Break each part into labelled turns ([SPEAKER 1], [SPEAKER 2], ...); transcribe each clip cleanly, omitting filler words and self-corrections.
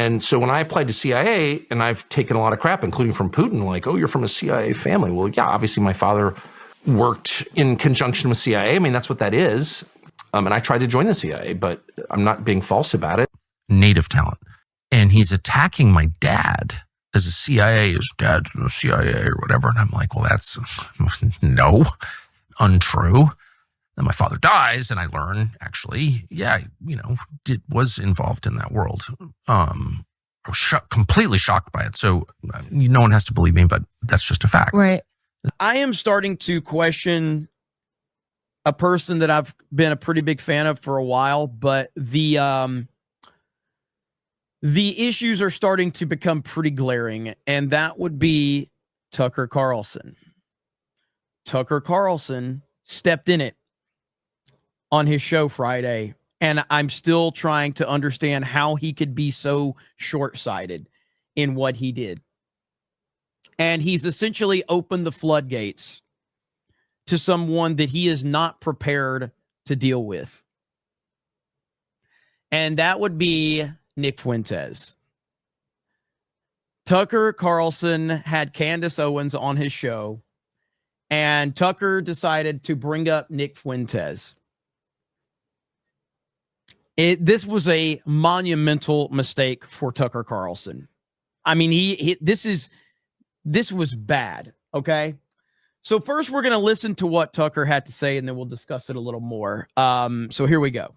[SPEAKER 1] And so when I applied to CIA, and I've taken a lot of crap, including from Putin, like, oh, you're from a CIA family. Well, yeah, obviously my father worked in conjunction with CIA. I mean, that's what that is. And I tried to join the CIA, but I'm not being false about it. Native talent. And he's attacking my dad as a CIA, his dad's in the CIA or whatever. And I'm like, well, that's no, untrue. Then my father dies, and I learn, actually, yeah, was involved in that world. I was completely shocked by it. So no one has to believe me, but that's just a fact.
[SPEAKER 2] Right.
[SPEAKER 3] I am starting to question a person that I've been a pretty big fan of for a while, but the issues are starting to become pretty glaring, and that would be Tucker Carlson. Tucker Carlson stepped in it on his show Friday, and I'm still trying to understand how he could be so short-sighted in what he did. And he's essentially opened the floodgates to someone that he is not prepared to deal with. And that would be Nick Fuentes. Tucker Carlson had Candace Owens on his show, and Tucker decided to bring up Nick Fuentes. This was a monumental mistake for Tucker Carlson. I mean, this was bad, okay? So first we're going to listen to what Tucker had to say, and then we'll discuss it a little more. So here we go.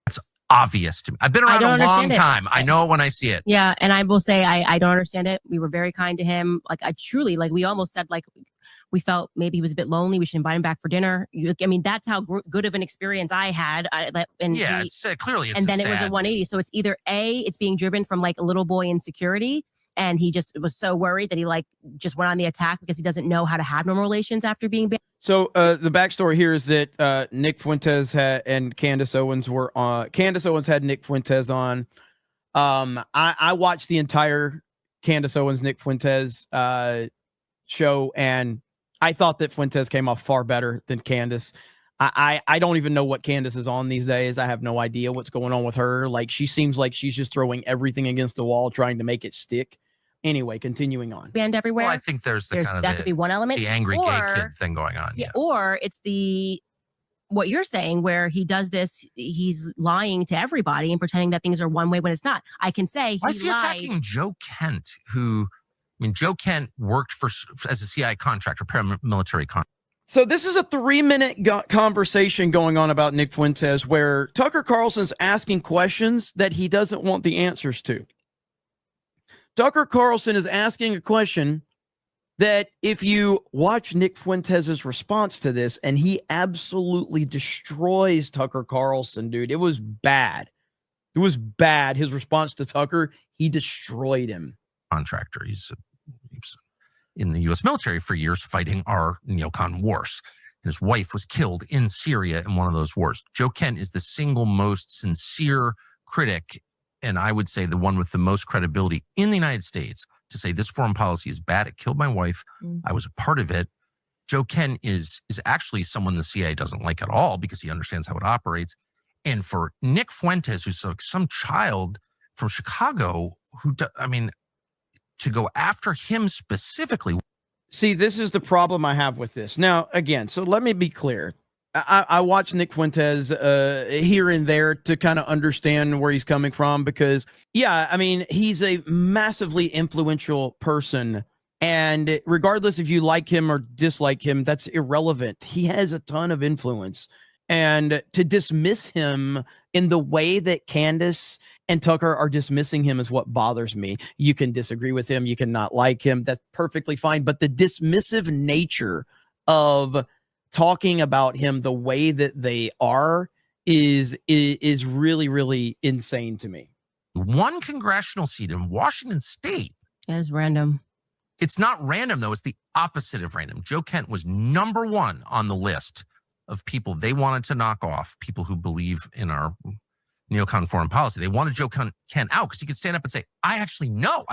[SPEAKER 1] It's obvious to me. I've been around a long time. I know it when I see it.
[SPEAKER 2] Yeah, and I will say I don't understand it. We were very kind to him. Like, I truly, like, we almost said, like, we felt maybe he was a bit lonely. We should invite him back for dinner. I mean, that's how good of an experience I had.
[SPEAKER 1] Clearly it's
[SPEAKER 2] and then
[SPEAKER 1] sad.
[SPEAKER 2] It was a 180. So it's either A, it's being driven from like a little boy insecurity, and he just was so worried that he just went on the attack because he doesn't know how to have normal relations after being banned.
[SPEAKER 3] So the backstory here is that Nick Fuentes and Candace Owens were on. Candace Owens had Nick Fuentes on. I watched the entire Candace Owens Nick Fuentes show, and I thought that Fuentes came off far better than Candace. I don't even know what Candace is on these days. I have no idea what's going on with her. Like, she seems like she's just throwing everything against the wall, trying to make it stick. Anyway, continuing on.
[SPEAKER 2] Banned everywhere.
[SPEAKER 1] Well, I think there's
[SPEAKER 2] that could be one element.
[SPEAKER 1] The angry gay kid thing going on.
[SPEAKER 2] Yeah. Or it's what you're saying, where he does this, he's lying to everybody and pretending that things are one way when it's not. I can say
[SPEAKER 1] Why is he attacking Joe Kent, who, I mean, Joe Kent worked as a CIA contractor, paramilitary contractor.
[SPEAKER 3] So this is a 3-minute conversation going on about Nick Fuentes, where Tucker Carlson's asking questions that he doesn't want the answers to. Tucker Carlson is asking a question that, if you watch Nick Fuentes' response to this, and he absolutely destroys Tucker Carlson, dude. It was bad. It was bad. His response to Tucker, he destroyed him.
[SPEAKER 1] Contractor. He's in the U.S. military for years, fighting our neocon wars. And his wife was killed in Syria in one of those wars. Joe Kent is the single most sincere critic, and I would say the one with the most credibility in the United States to say this foreign policy is bad. It killed my wife. I was a part of it. Joe Kent is actually someone the CIA doesn't like at all, because he understands how it operates. And for Nick Fuentes, who's like some child from Chicago, to go after him specifically.
[SPEAKER 3] See, this is the problem I have with this. Now, again, so let me be clear. I watch Nick Fuentes here and there to kind of understand where he's coming from, because, yeah, I mean, he's a massively influential person. And regardless if you like him or dislike him, that's irrelevant. He has a ton of influence. And to dismiss him in the way that Candace and Tucker are dismissing him is what bothers me. You can disagree with him. You can not like him. That's perfectly fine. But the dismissive nature of talking about him the way that they are is really, really insane to me.
[SPEAKER 1] One congressional seat in Washington State.
[SPEAKER 2] That is random.
[SPEAKER 1] It's not random, though. It's the opposite of random. Joe Kent was number one on the list of people they wanted to knock off, people who believe in our neocon foreign policy. They wanted Joe Kent out because he could stand up and say, I actually know.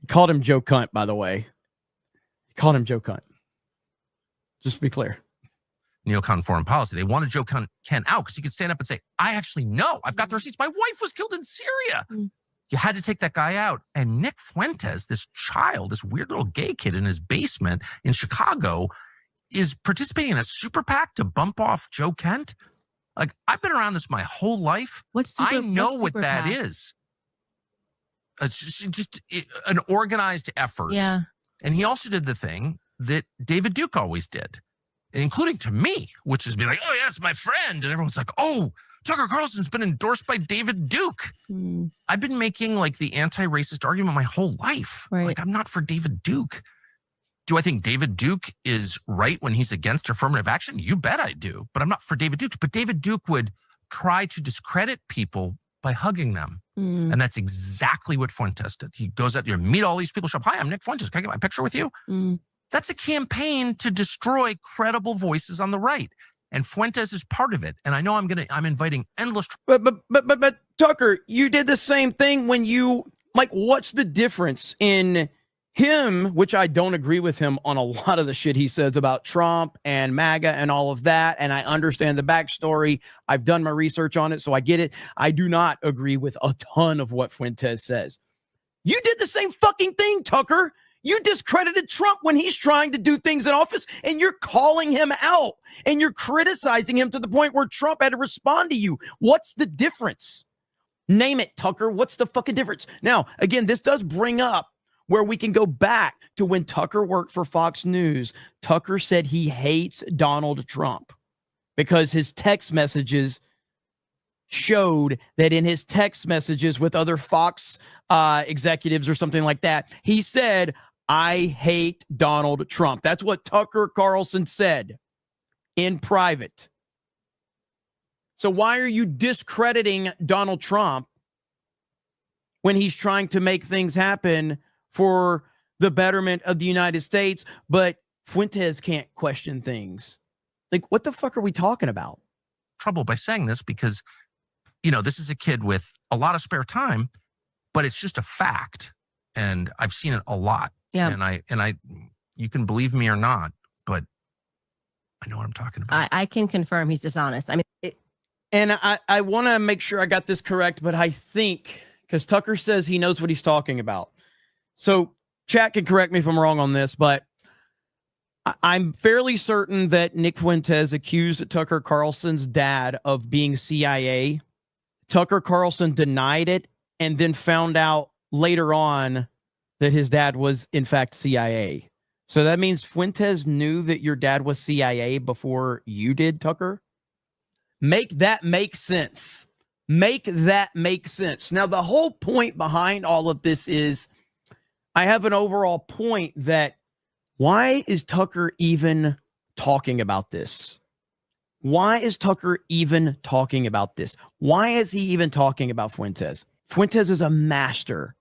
[SPEAKER 3] He called him Joe Cunt, by the way. He called him Joe Cunt. Just to be clear.
[SPEAKER 1] Neocon foreign policy. They wanted Joe Kent out because he could stand up and say, I actually know. I've got the receipts. My wife was killed in Syria. You had to take that guy out. And Nick Fuentes, this child, this weird little gay kid in his basement in Chicago, is participating in a super PAC to bump off Joe Kent. Like, I've been around this my whole life. I know what that is. It's just an organized effort.
[SPEAKER 2] Yeah.
[SPEAKER 1] And he also did the thing that David Duke always did, including to me, which is be like, oh, yeah, it's my friend. And everyone's like, oh, Tucker Carlson's been endorsed by David Duke. I've been making like the anti-racist argument my whole life.
[SPEAKER 2] Right.
[SPEAKER 1] Like, I'm not for David Duke. Do I think David Duke is right when he's against affirmative action? You bet I do. But I'm not for David Duke. But David Duke would try to discredit people by hugging them. And that's exactly what Fuentes did. He goes out there, meet all these people, show up, hi, I'm Nick Fuentes. Can I get my picture with you? That's a campaign to destroy credible voices on the right. And Fuentes is part of it. And I know I'm inviting endless.
[SPEAKER 3] But Tucker, you did the same thing when you, like, what's the difference in him, which I don't agree with him on a lot of the shit he says about Trump and MAGA and all of that. And I understand the backstory. I've done my research on it, so I get it. I do not agree with a ton of what Fuentes says. You did the same fucking thing, Tucker. You discredited Trump when he's trying to do things in office, and you're calling him out and you're criticizing him to the point where Trump had to respond to you. What's the difference? Name it, Tucker. What's the fucking difference? Now, again, this does bring up where we can go back to when Tucker worked for Fox News. Tucker said he hates Donald Trump because his text messages showed that in his text messages with other Fox executives or something like that, he said, I hate Donald Trump. That's what Tucker Carlson said in private. So why are you discrediting Donald Trump when he's trying to make things happen for the betterment of the United States, but Fuentes can't question things? Like, what the fuck are we talking about?
[SPEAKER 1] Trouble by saying this because, this is a kid with a lot of spare time, but it's just a fact. And I've seen it a lot.
[SPEAKER 2] Yeah.
[SPEAKER 1] And I, you can believe me or not, but I know what I'm talking about.
[SPEAKER 2] I can confirm he's dishonest. I mean,
[SPEAKER 3] and I want to make sure I got this correct, but I think, because Tucker says he knows what he's talking about. So chat can correct me if I'm wrong on this, but I'm fairly certain that Nick Fuentes accused Tucker Carlson's dad of being CIA. Tucker Carlson denied it and then found out later on that his dad was in fact CIA. So that means Fuentes knew that your dad was CIA before you did, Tucker? Make that make sense. Make that make sense. Now, the whole point behind all of this is I have an overall point that why is Tucker even talking about this? Why is Tucker even talking about this? Why is he even talking about Fuentes? Fuentes is a master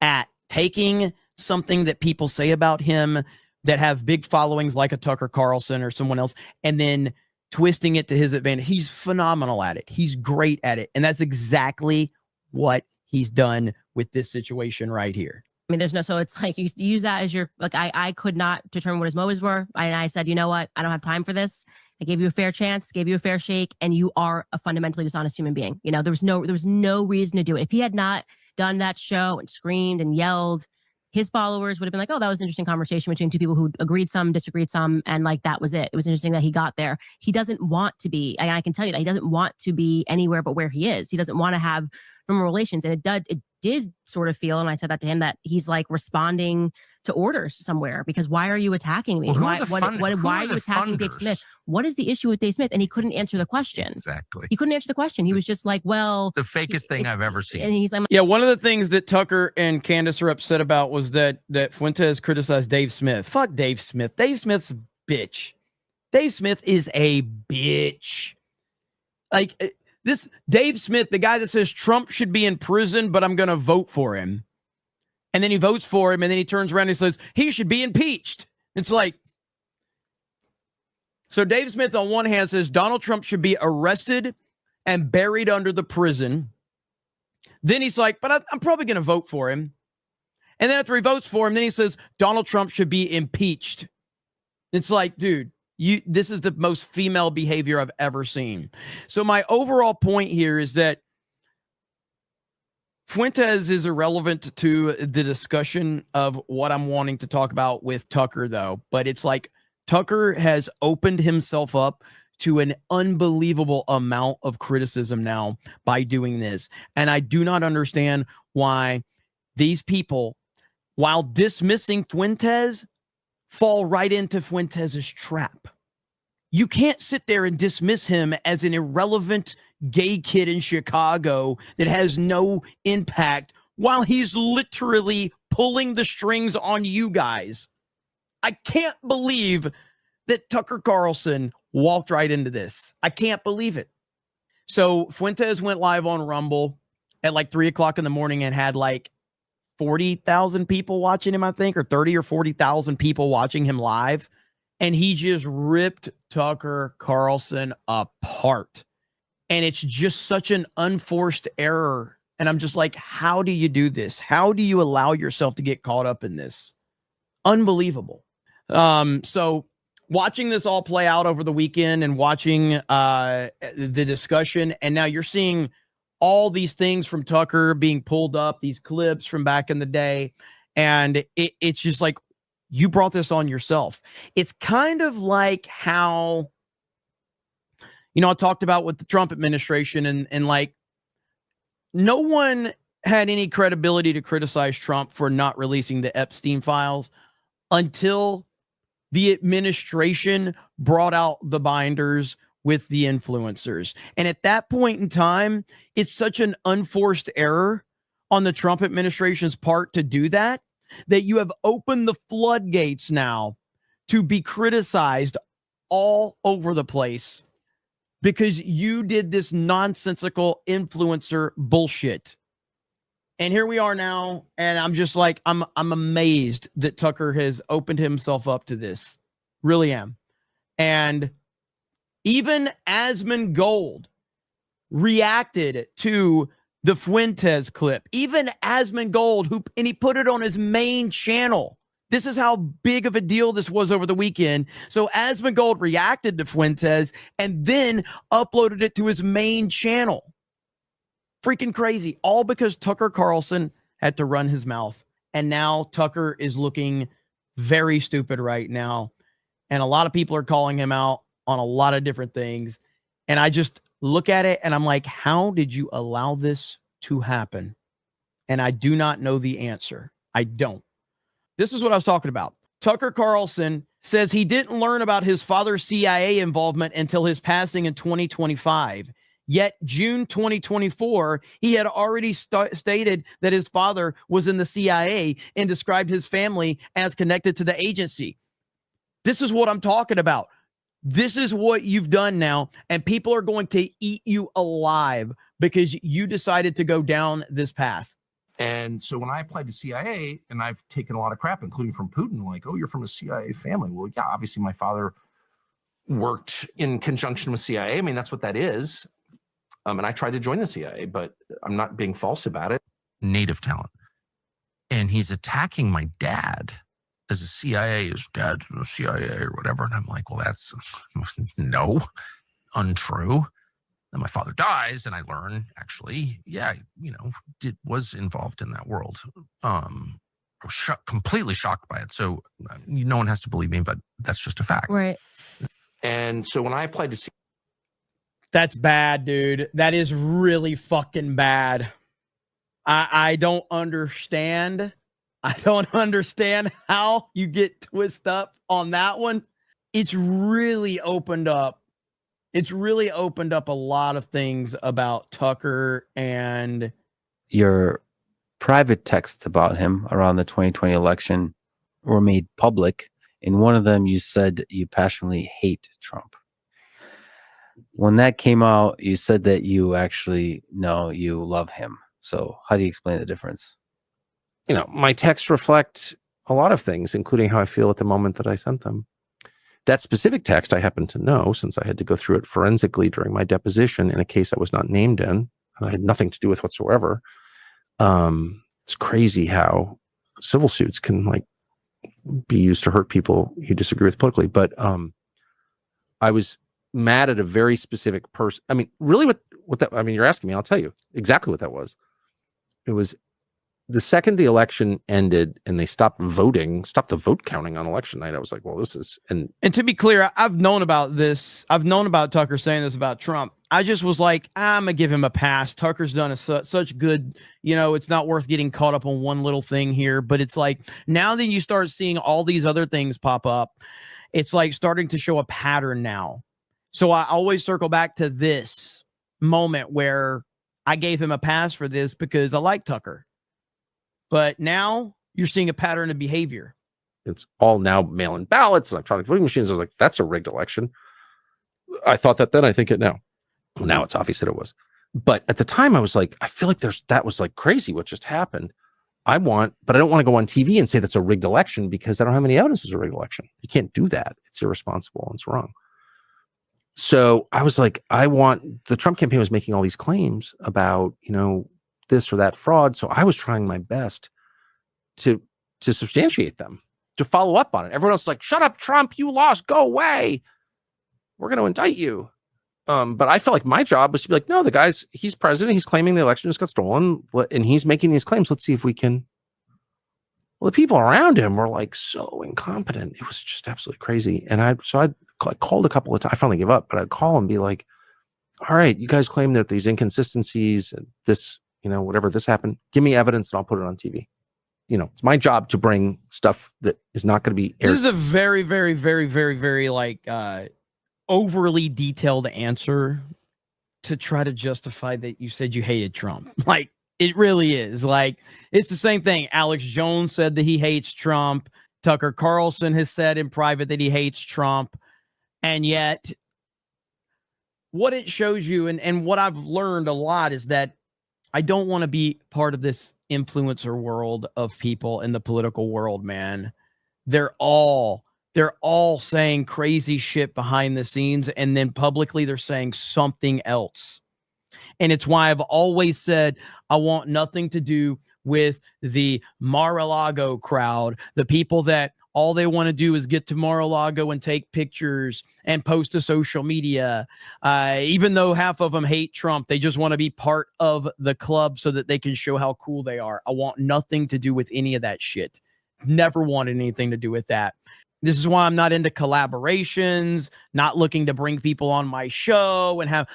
[SPEAKER 3] at taking something that people say about him that have big followings like a Tucker Carlson or someone else, and then twisting it to his advantage. He's phenomenal at it. He's great at it. And that's exactly what he's done with this situation right here.
[SPEAKER 2] I mean, so it's like you use that as your, like, I could not determine what his motives were. And I said, you know what? I don't have time for this. I gave you a fair chance, gave you a fair shake, and you are a fundamentally dishonest human being. There was no reason to do it. If he had not done that show and screamed and yelled, his followers would have been like, oh, that was an interesting conversation between two people who agreed some, disagreed some, and like that was it. It was interesting that he got there. He doesn't want to be, and I can tell you that he doesn't want to be anywhere but where he is. He doesn't want to have normal relations. And it did sort of feel, and I said that to him, that he's like responding to orders somewhere, because why are you attacking me?
[SPEAKER 1] Well,
[SPEAKER 2] why are you attacking Dave Smith? What is the issue with Dave Smith? And he couldn't answer the question.
[SPEAKER 1] Exactly.
[SPEAKER 2] He couldn't answer the question. He was just like, well,
[SPEAKER 1] the fakest thing I've ever seen.
[SPEAKER 2] And he's like,
[SPEAKER 3] yeah, one of the things that Tucker and Candace are upset about was that Fuentes criticized Dave Smith. Fuck Dave Smith. Dave Smith's a bitch. Dave Smith is a bitch. Like, this Dave Smith, the guy that says Trump should be in prison, but I'm going to vote for him. And then he votes for him, and then he turns around and he says he should be impeached. It's like, so Dave Smith on one hand says Donald Trump should be arrested and buried under the prison. Then he's like, but I'm probably going to vote for him. And then after he votes for him, then he says Donald Trump should be impeached. It's like, dude, this is the most female behavior I've ever seen. So my overall point here is that Fuentes is irrelevant to the discussion of what I'm wanting to talk about with Tucker, though. But it's like Tucker has opened himself up to an unbelievable amount of criticism now by doing this. And I do not understand why these people, while dismissing Fuentes, fall right into Fuentes' trap. You can't sit there and dismiss him as an irrelevant gay kid in Chicago that has no impact while he's literally pulling the strings on you guys. I can't believe that Tucker Carlson walked right into this. I can't believe it. So Fuentes went live on Rumble at like 3 o'clock in the morning and had like 40,000 people watching him, I think, or 30 or 40,000 people watching him live. And he just ripped Tucker Carlson apart. And it's just such an unforced error. And I'm just like, how do you do this? How do you allow yourself to get caught up in this? Unbelievable. So watching this all play out over the weekend and watching the discussion, and now you're seeing all these things from Tucker being pulled up, these clips from back in the day. And it's just like, you brought this on yourself. It's kind of like how, I talked about with the Trump administration and like no one had any credibility to criticize Trump for not releasing the Epstein files until the administration brought out the binders with the influencers. And at that point in time, it's such an unforced error on the Trump administration's part to do that, that you have opened the floodgates now to be criticized all over the place because you did this nonsensical influencer bullshit. And here we are now, and I'm just like, I'm amazed that Tucker has opened himself up to this. Really am. And even Asmongold reacted to the Fuentes clip. Even Asmongold, and he put it on his main channel. This is how big of a deal this was over the weekend. So Asmongold reacted to Fuentes and then uploaded it to his main channel. Freaking crazy. All because Tucker Carlson had to run his mouth. And now Tucker is looking very stupid right now. And a lot of people are calling him out on a lot of different things. And I just look at it and I'm like, how did you allow this to happen? And I do not know the answer. I don't. This is what I was talking about. Tucker Carlson says he didn't learn about his father's CIA involvement until his passing in 2025. Yet June 2024, he had already stated that his father was in the CIA and described his family as connected to the agency. This is what I'm talking about. This is what you've done now, and people are going to eat you alive because you decided to go down this path.
[SPEAKER 1] And so when I applied to CIA, and I've taken a lot of crap, including from Putin, like, oh, you're from a CIA family. Well, yeah, obviously my father worked in conjunction with CIA. I mean, that's what that is. And I tried to join the CIA, but I'm not being false about it. Native talent. And he's attacking my dad as a CIA, his dad's in the CIA or whatever. And I'm like, well, that's no, untrue. Then my father dies, and I learn actually, yeah, was involved in that world. I was completely shocked by it. So no one has to believe me, but that's just a fact.
[SPEAKER 2] Right.
[SPEAKER 1] And so when I applied to
[SPEAKER 3] That's bad, dude. That is really fucking bad. I don't understand. I don't understand how you get twisted up on that one. It's really opened up. It's really opened up a lot of things about Tucker and
[SPEAKER 4] your private texts about him around the 2020 election were made public. In one of them, you said you passionately hate Trump. When that came out, you said that you actually know you love him. So how do you explain the difference?
[SPEAKER 1] My texts reflect a lot of things, including how I feel at the moment that I sent them. That specific text I happen to know, since I had to go through it forensically during my deposition in a case I was not named in. I had nothing to do with whatsoever. It's crazy how civil suits can be used to hurt people you disagree with politically. But I was mad at a very specific person. I mean, really what that, you're asking me, I'll tell you exactly what that was. It was the second the election ended and they stopped the vote counting on election night. I was like, well, this is, and
[SPEAKER 3] to be clear, I've known about this. I've known about Tucker saying this about Trump. I just was like, I'm gonna give him a pass. Tucker's done such good, it's not worth getting caught up on one little thing here. But it's like, now that you start seeing all these other things pop up, it's like starting to show a pattern now. So I always circle back to this moment where I gave him a pass for this because I like Tucker. But now you're seeing a pattern of behavior.
[SPEAKER 1] It's all now mail-in ballots, electronic voting machines. I was like, that's a rigged election. I thought that then, I think it now. Well, now it's obvious that it was. But at the time I was like, I feel like that was like crazy what just happened. But I don't want to go on TV and say that's a rigged election because I don't have any evidence it's a rigged election. You can't do that. It's irresponsible and it's wrong. So I was like, the Trump campaign was making all these claims about, this or that fraud. So I was trying my best to substantiate them, to follow up on it. Everyone else is like, shut up, Trump, you lost, go away. We're going to indict you. But I felt like my job was to be like, no, he's president. He's claiming the election just got stolen and he's making these claims. Let's see if we can. Well, the people around him were like so incompetent. It was just absolutely crazy. And I called a couple of times. I finally gave up, but I'd call and be like, all right, you guys claim that these inconsistencies and this, whatever this happened, give me evidence and I'll put it on TV. It's my job to bring stuff that is not going to be aired.
[SPEAKER 3] This is a very, very, very, very, very overly detailed answer to try to justify that you said you hated Trump. Like, it really is. Like, it's the same thing. Alex Jones said that he hates Trump. Tucker Carlson has said in private that he hates Trump. And yet, what it shows you, and what I've learned a lot, is that I don't want to be part of this influencer world of people in the political world, man. They're all saying crazy shit behind the scenes, and then publicly they're saying something else. And it's why I've always said I want nothing to do with the Mar-a-Lago crowd, the people that all they want to do is get to Mar-a-Lago and take pictures and post to social media. Even though half of them hate Trump, they just want to be part of the club so that they can show how cool they are. I want nothing to do with any of that shit. Never wanted anything to do with that. This is why I'm not into collaborations, not looking to bring people on my show and have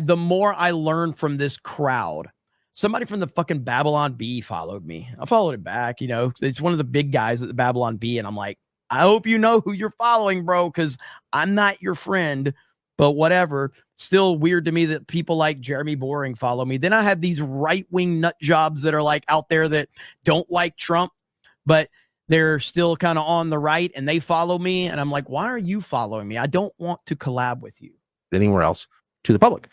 [SPEAKER 3] the more I learn from this crowd. Somebody from the fucking Babylon Bee followed me. I followed it back. It's one of the big guys at the Babylon Bee. And I'm like, I hope you know who you're following, bro, because I'm not your friend, but whatever. Still weird to me that people like Jeremy Boring follow me. Then I have these right-wing nut jobs that are like out there that don't like Trump, but they're still kind of on the right and they follow me. And I'm like, why are you following me? I don't want to collab with you.
[SPEAKER 1] Anywhere else to the public.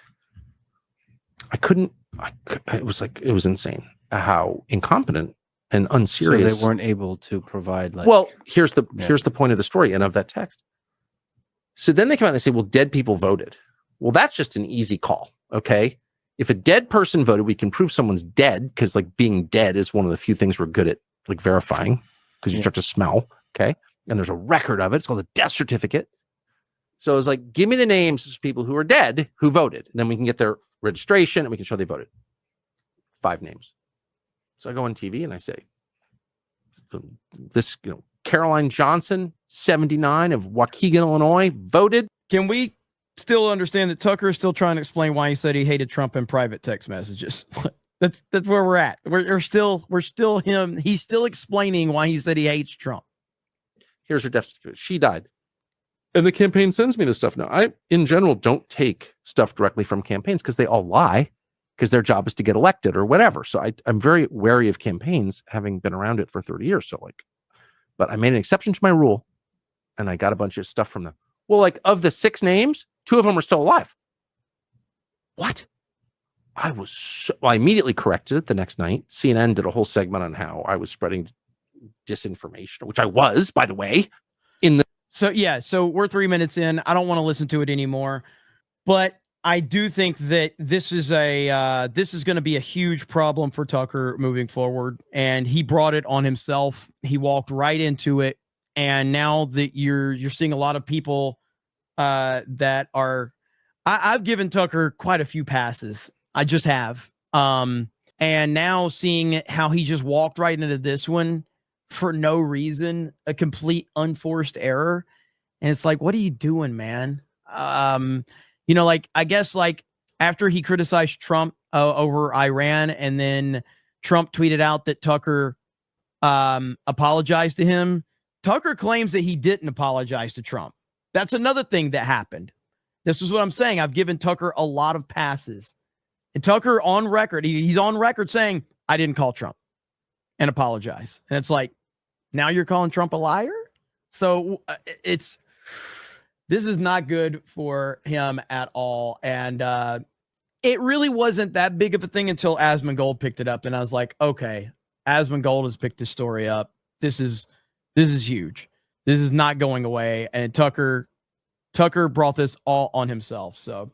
[SPEAKER 1] It was insane how incompetent and unserious.
[SPEAKER 4] So they weren't able to provide
[SPEAKER 1] here's the point of the story and of that text. So then they come out and they say, well, dead people voted. Well, that's just an easy call. Okay. If a dead person voted, we can prove someone's dead because being dead is one of the few things we're good at verifying because you start to smell. Okay. And there's a record of it. It's called a death certificate. So I was like, give me the names of people who are dead who voted. And then we can get their registration and we can show they voted. 5 names. So I go on TV and I say, this, Caroline Johnson, 79 of Waukegan, Illinois, voted.
[SPEAKER 3] Can we still understand that Tucker is still trying to explain why he said he hated Trump in private text messages? That's where we're at. We're still him. He's still explaining why he said he hates Trump.
[SPEAKER 1] Here's her death certificate. She died. And the campaign sends me this stuff. Now, I, in general, don't take stuff directly from campaigns because they all lie because their job is to get elected or whatever. So I'm very wary of campaigns, having been around it for 30 years. So but I made an exception to my rule and I got a bunch of stuff from them. Well, of the 6 names, 2 of them are still alive. What? I immediately corrected it the next night. CNN did a whole segment on how I was spreading disinformation, which I was, by the way,
[SPEAKER 3] So we're 3 minutes in. I don't want to listen to it anymore, but I do think that this is going to be a huge problem for Tucker moving forward. And he brought it on himself. He walked right into it. And now that you're seeing a lot of people that are, I've given Tucker quite a few passes. I just have. And now seeing how he just walked right into this one for no reason, a complete unforced error. And it's like, what are you doing, man? Like, I guess like after he criticized Trump over Iran, and then Trump tweeted out that Tucker apologized to him. Tucker claims that he didn't apologize to Trump. That's another thing that happened. This is what I'm saying. I've given Tucker a lot of passes. And Tucker on record, he's on record saying, I didn't call Trump and apologize. And it's like, now you're calling Trump a liar? So this is not good for him at all. And it really wasn't that big of a thing until Asmongold picked it up. And I was like, okay, Asmongold has picked this story up. This is huge. This is not going away. And Tucker brought this all on himself. So